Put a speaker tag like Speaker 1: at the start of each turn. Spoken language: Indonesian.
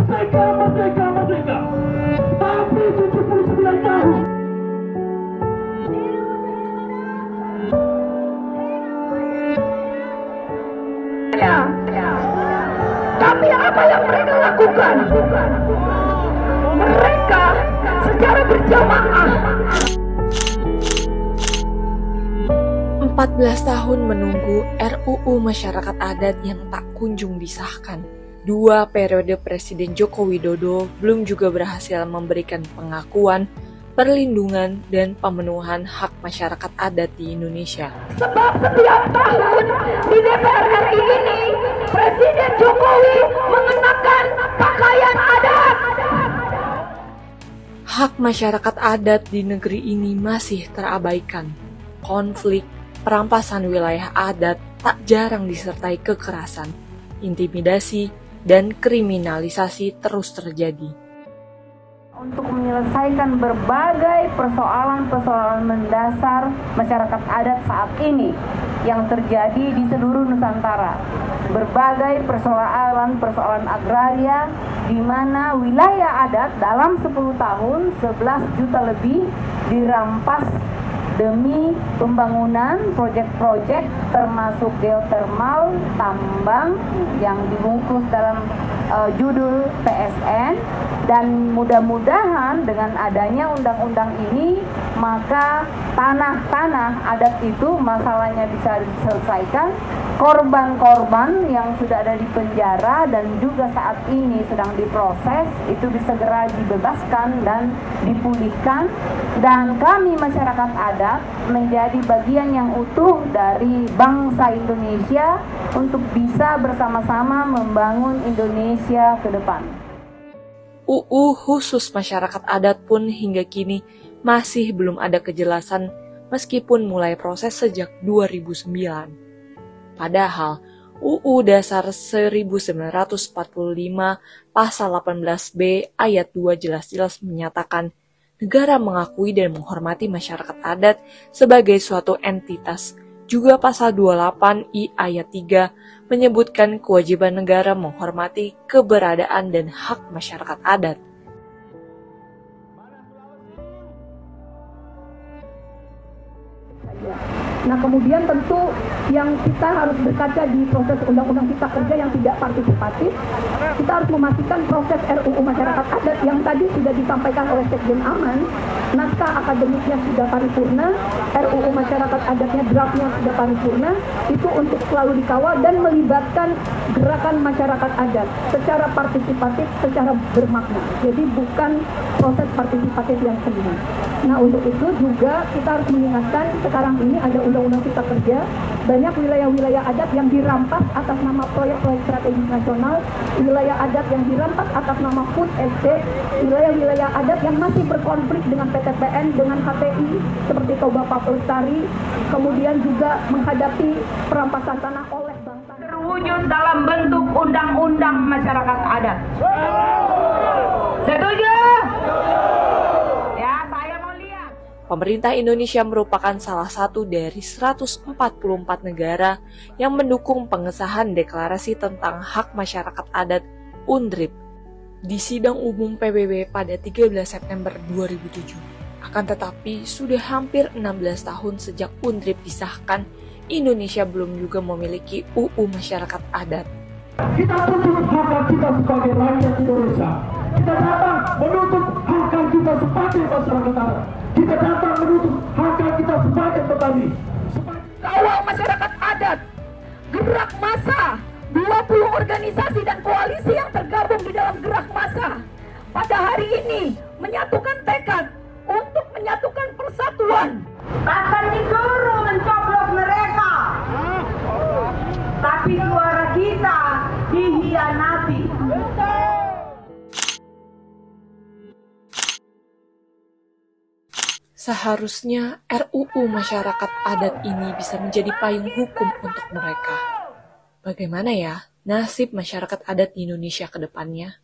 Speaker 1: Merdeka, merdeka, merdeka. Tapi 79 tahun. Tapi apa yang mereka lakukan? Mereka secara berjamaah
Speaker 2: 14 tahun menunggu RUU Masyarakat Adat yang tak kunjung disahkan. 2 periode Presiden Joko Widodo belum juga berhasil memberikan pengakuan, perlindungan, dan pemenuhan hak masyarakat adat di Indonesia.
Speaker 1: Sebab setiap tahun di DPR RI ini, Presiden Jokowi mengenakan pakaian adat.
Speaker 2: Hak masyarakat adat di negeri ini masih terabaikan. Konflik, perampasan wilayah adat tak jarang disertai kekerasan, intimidasi, dan kriminalisasi terus terjadi.
Speaker 3: Untuk menyelesaikan berbagai persoalan-persoalan mendasar masyarakat adat saat ini yang terjadi di seluruh Nusantara. Berbagai persoalan-persoalan agraria di mana wilayah adat dalam 10 tahun 11 juta lebih dirampas demi pembangunan proyek-proyek termasuk geotermal, tambang yang dibungkus dalam judul PSN, dan mudah-mudahan dengan adanya undang-undang ini maka tanah-tanah adat itu masalahnya bisa diselesaikan, korban-korban yang sudah ada di penjara dan juga saat ini sedang diproses itu bisa segera dibebaskan dan dipulihkan, dan kami masyarakat adat menjadi bagian yang utuh dari bangsa Indonesia untuk bisa bersama-sama membangun Indonesia ke depan.
Speaker 2: UU khusus masyarakat adat pun hingga kini masih belum ada kejelasan meskipun mulai proses sejak 2009. Padahal UU Dasar 1945 Pasal 18B ayat 2 jelas-jelas menyatakan negara mengakui dan menghormati masyarakat adat sebagai suatu entitas. Juga pasal 28 I ayat 3 menyebutkan kewajiban negara menghormati keberadaan dan hak masyarakat adat.
Speaker 4: Nah, kemudian tentu yang kita harus berkaca di proses undang-undang cipta kerja yang tidak partisipatif, kita harus memastikan proses RUU masyarakat adat yang tadi sudah disampaikan oleh Sekjen Aman, naskah akademiknya sudah paripurna, RUU masyarakat adatnya draftnya sudah paripurna, itu untuk selalu dikawal dan melibatkan gerakan masyarakat adat secara partisipatif, secara bermakna. Jadi bukan proses partisipatif yang sendiri. Nah, untuk itu juga kita harus mengingatkan sekarang ini ada undang-undang cipta kerja, banyak wilayah-wilayah adat yang dirampas atas nama proyek-proyek strategis nasional, wilayah adat yang dirampas atas nama food estate, wilayah-wilayah adat yang masih berkonflik dengan PTPN, dengan HTI seperti Toba Papelestari, kemudian juga menghadapi perampasan tanah oleh bangsa.
Speaker 3: Terwujud dalam bentuk undang-undang masyarakat adat. Setuju?
Speaker 2: Pemerintah Indonesia merupakan salah satu dari 144 negara yang mendukung pengesahan deklarasi tentang hak masyarakat adat UNDRIP di sidang umum PBB pada 13 September 2007. Akan tetapi, sudah hampir 16 tahun sejak UNDRIP disahkan, Indonesia belum juga memiliki UU Masyarakat Adat.
Speaker 1: Kita tuntut hak kita sebagai rakyat Indonesia. Kita datang menuntut hak kita sebagai masyarakat adat. Kita datang menuntut hak kita sebagai petani.
Speaker 3: Kawal masyarakat adat, gerak massa, 20 organisasi dan koalisi yang tergabung di dalam gerak massa pada hari ini menyatukan tekad untuk menyatukan persatuan.
Speaker 5: Akan disuruh mencoblos mereka, tapi suara kita dihianati.
Speaker 2: Seharusnya RUU Masyarakat Adat ini bisa menjadi payung hukum untuk mereka. Bagaimana ya nasib masyarakat adat di Indonesia ke depannya?